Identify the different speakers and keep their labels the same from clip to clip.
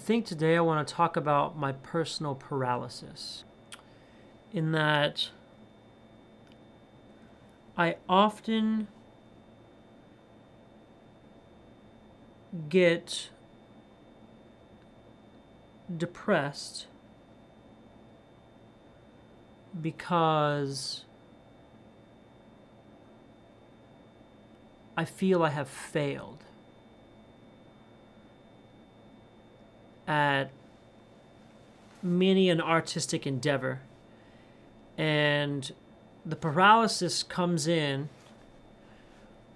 Speaker 1: think today I want to talk about my personal paralysis. In that I often get depressed because I feel I have failed at many an artistic endeavor. And the paralysis comes in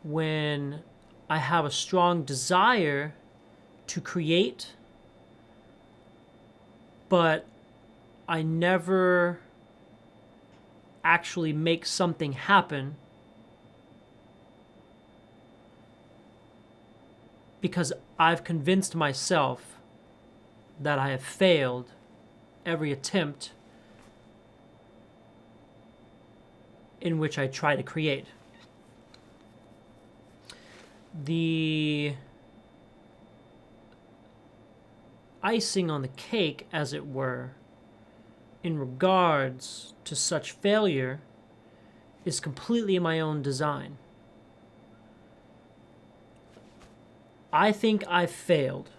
Speaker 1: when I have a strong desire to create, but I never actually make something happen because I've convinced myself that I have failed every attempt in which I try to create. The icing on the cake, as it were, in regards to such failure is completely my own design. I think I've failed.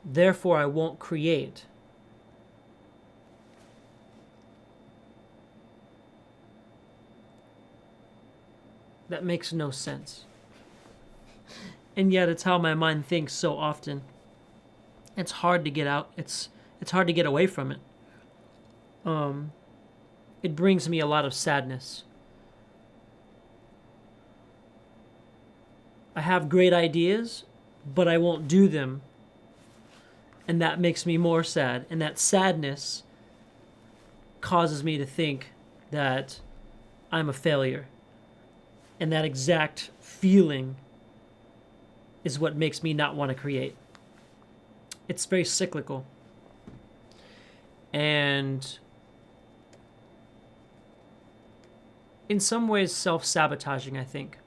Speaker 1: Therefore, I won't create. That makes no sense. And yet it's how my mind thinks so often. It's hard to get out. It's hard to get away from it. It brings me a lot of sadness. I have great ideas, but I won't do them. And that makes me more sad. And that sadness causes me to think that I'm a failure. And that exact feeling is what makes me not want to create. It's very cyclical. And in some ways self-sabotaging, I think.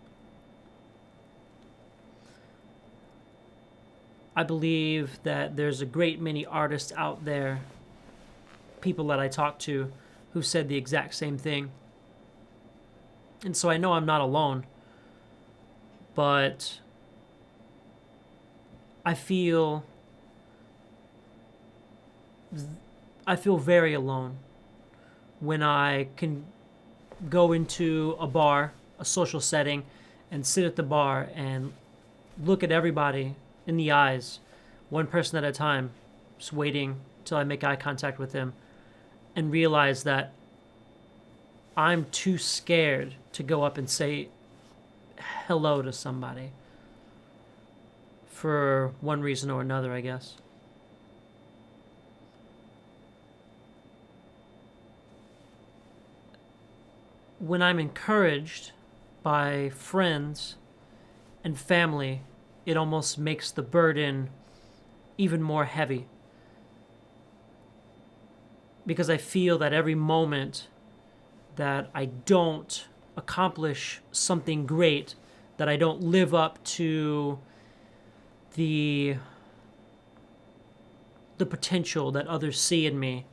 Speaker 1: I believe that there's a great many artists out there, people that I talk to, who said the exact same thing. And so I know I'm not alone, but I feel very alone when I can go into a bar, a social setting, and sit at the bar and look at everybody in the eyes, one person at a time, just waiting till I make eye contact with them, and realize that I'm too scared to go up and say hello to somebody for one reason or another, I guess. When I'm encouraged by friends and family, it almost makes the burden even more heavy. Because I feel that every moment that I don't accomplish something great, that I don't live up to the potential that others see in me,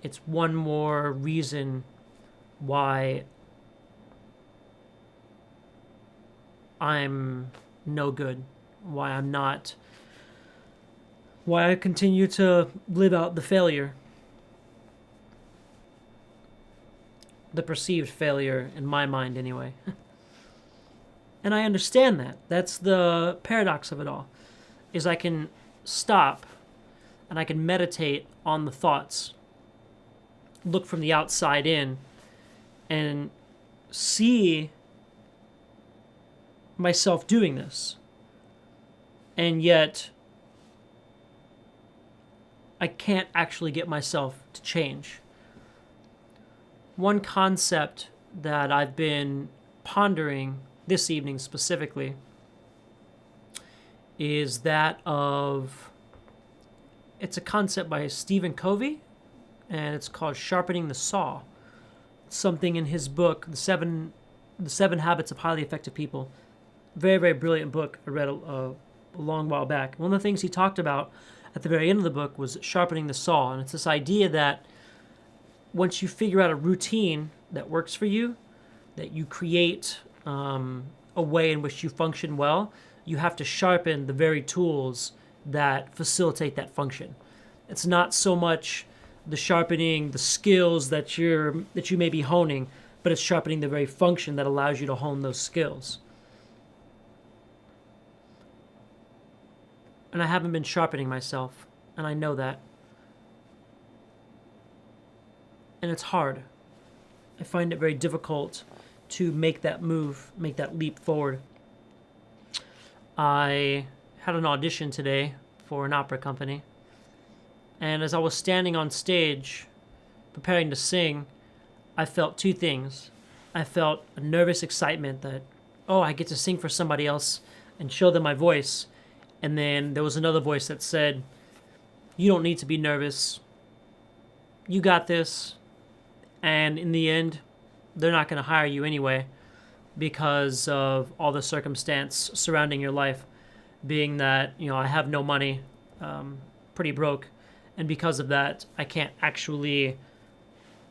Speaker 1: it's one more reason why I'm no good, why I continue to live out the failure, the perceived failure in my mind anyway. And I understand that. That's the paradox of it all, is I can stop and I can meditate on the thoughts, look from the outside in, and see myself doing this. And yet, I can't actually get myself to change. One concept that I've been pondering this evening specifically is that of, it's a concept by Stephen Covey, and it's called Sharpening the Saw. It's something in his book, The Seven Habits of Highly Effective People. Very, very brilliant book. I read a long while back. One of the things he talked about at the very end of the book was sharpening the saw. And it's this idea that once you figure out a routine that works for you, that you create a way in which you function well, you have to sharpen the very tools that facilitate that function. It's not so much the sharpening the skills that you may be honing, but it's sharpening the very function that allows you to hone those skills. And I haven't been sharpening myself, and I know that. And it's hard. I find it very difficult to make that move, make that leap forward. I had an audition today for an opera company, and as I was standing on stage preparing to sing, I felt two things. I felt a nervous excitement that, oh, I get to sing for somebody else and show them my voice. And then there was another voice that said, you don't need to be nervous. You got this. And in the end, they're not going to hire you anyway because of all the circumstance surrounding your life, being that, I have no money, pretty broke. And because of that, I can't actually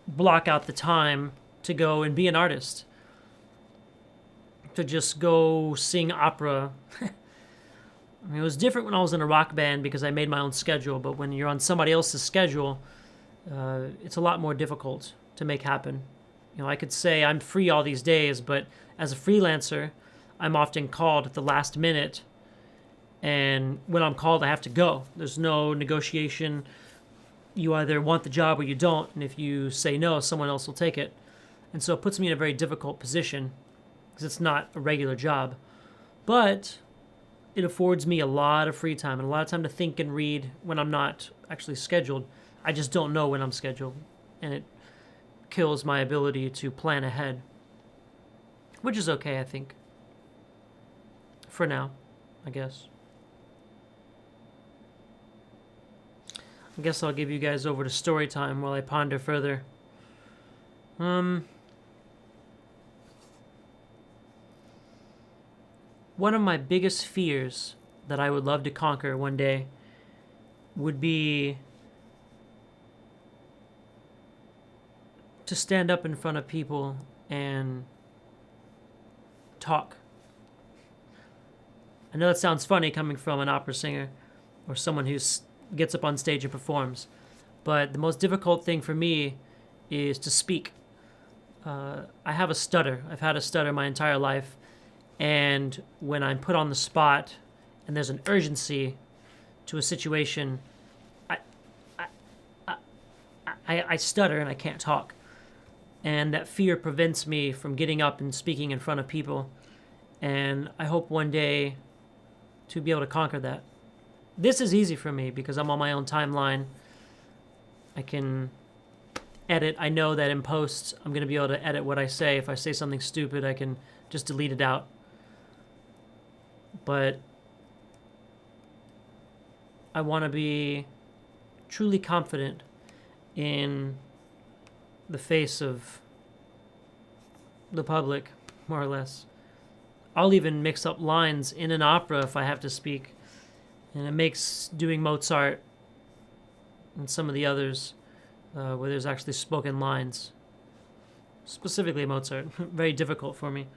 Speaker 1: block out the time to go and be an artist, to just go sing opera. It was different when I was in a rock band because I made my own schedule, but when you're on somebody else's schedule, it's a lot more difficult to make happen. I could say I'm free all these days, but as a freelancer, I'm often called at the last minute, and when I'm called, I have to go. There's no negotiation. You either want the job or you don't, and if you say no, someone else will take it. And so it puts me in a very difficult position because it's not a regular job. But it affords me a lot of free time and a lot of time to think and read when I'm not actually scheduled. I just don't know when I'm scheduled, and it kills my ability to plan ahead, which is okay, I think. For now, I guess. I guess I'll give you guys over to story time while I ponder further. One of my biggest fears that I would love to conquer one day would be to stand up in front of people and talk. I know that sounds funny coming from an opera singer or someone who gets up on stage and performs, but the most difficult thing for me is to speak. I have a stutter. I've had a stutter my entire life, and when I'm put on the spot and there's an urgency to a situation, I stutter and I can't talk. And that fear prevents me from getting up and speaking in front of people. And I hope one day to be able to conquer that. This is easy for me because I'm on my own timeline. I can edit. I know that in post, I'm going to be able to edit what I say. If I say something stupid, I can just delete it out. But I want to be truly confident in the face of the public, more or less. I'll even mix up lines in an opera if I have to speak. And it makes doing Mozart and some of the others where there's actually spoken lines, specifically Mozart, very difficult for me.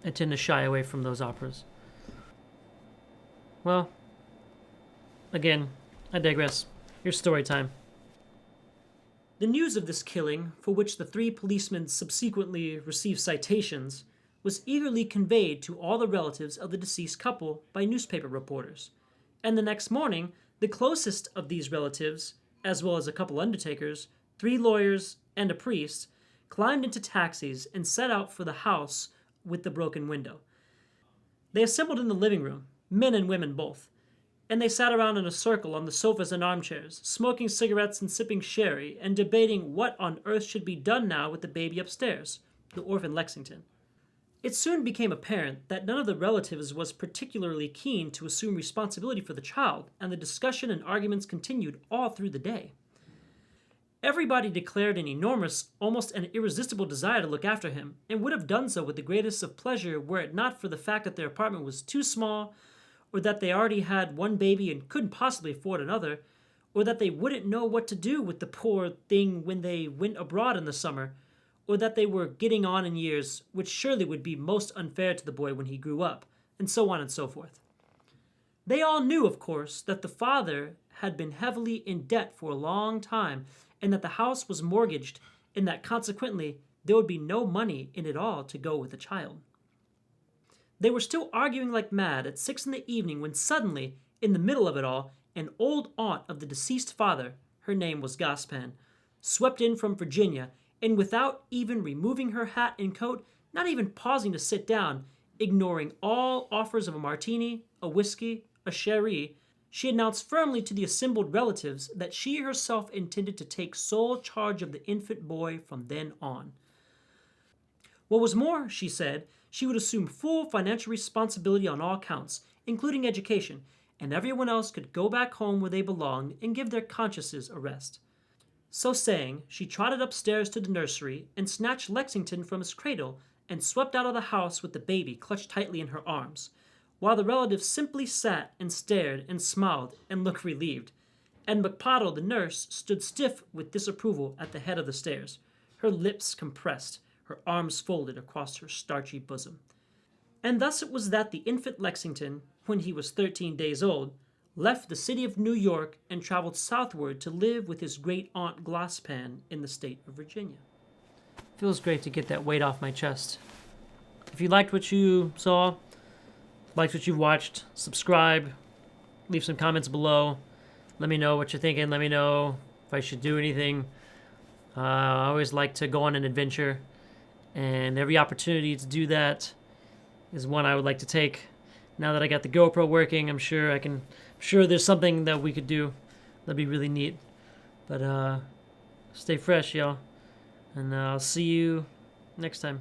Speaker 1: I tend to shy away from those operas. Well, again, I digress. Here's story time. The news of this killing, for which the 3 policemen subsequently received citations, was eagerly conveyed to all the relatives of the deceased couple by newspaper reporters. And the next morning, the closest of these relatives, as well as a couple undertakers, 3 lawyers, and a priest, climbed into taxis and set out for the house with the broken window. They assembled in the living room, men and women both, and they sat around in a circle on the sofas and armchairs, smoking cigarettes and sipping sherry, and debating what on earth should be done now with the baby upstairs, the orphan Lexington. It soon became apparent that none of the relatives was particularly keen to assume responsibility for the child, and the discussion and arguments continued all through the day. Everybody declared an enormous, almost an irresistible desire to look after him, and would have done so with the greatest of pleasure were it not for the fact that their apartment was too small, or that they already had one baby and couldn't possibly afford another, or that they wouldn't know what to do with the poor thing when they went abroad in the summer, or that they were getting on in years, which surely would be most unfair to the boy when he grew up, and so on and so forth. They all knew, of course, that the father had been heavily in debt for a long time, and that the house was mortgaged, and that consequently there would be no money in it all to go with the child. They were still arguing like mad at 6 in the evening when suddenly, in the middle of it all, an old aunt of the deceased father, her name was Gaspan, swept in from Virginia, and without even removing her hat and coat, not even pausing to sit down, ignoring all offers of a martini, a whiskey, a sherry, she announced firmly to the assembled relatives that she herself intended to take sole charge of the infant boy from then on. What was more, she said, she would assume full financial responsibility on all counts, including education, and everyone else could go back home where they belonged and give their consciences a rest. So saying, she trotted upstairs to the nursery and snatched Lexington from his cradle and swept out of the house with the baby clutched tightly in her arms, while the relatives simply sat and stared and smiled and looked relieved, and McPottle, the nurse, stood stiff with disapproval at the head of the stairs, her lips compressed, her arms folded across her starchy bosom. And thus it was that the infant Lexington, when he was 13 days old, left the city of New York and traveled southward to live with his great aunt Glasspan in the state of Virginia. Feels great to get that weight off my chest. If you liked what you saw, liked what you watched, subscribe, leave some comments below. Let me know what you're thinking. Let me know if I should do anything. I always like to go on an adventure, and every opportunity to do that is one I would like to take. Now that I got the GoPro working, I'm sure there's something that we could do that'd be really neat. But stay fresh, y'all, and I'll see you next time.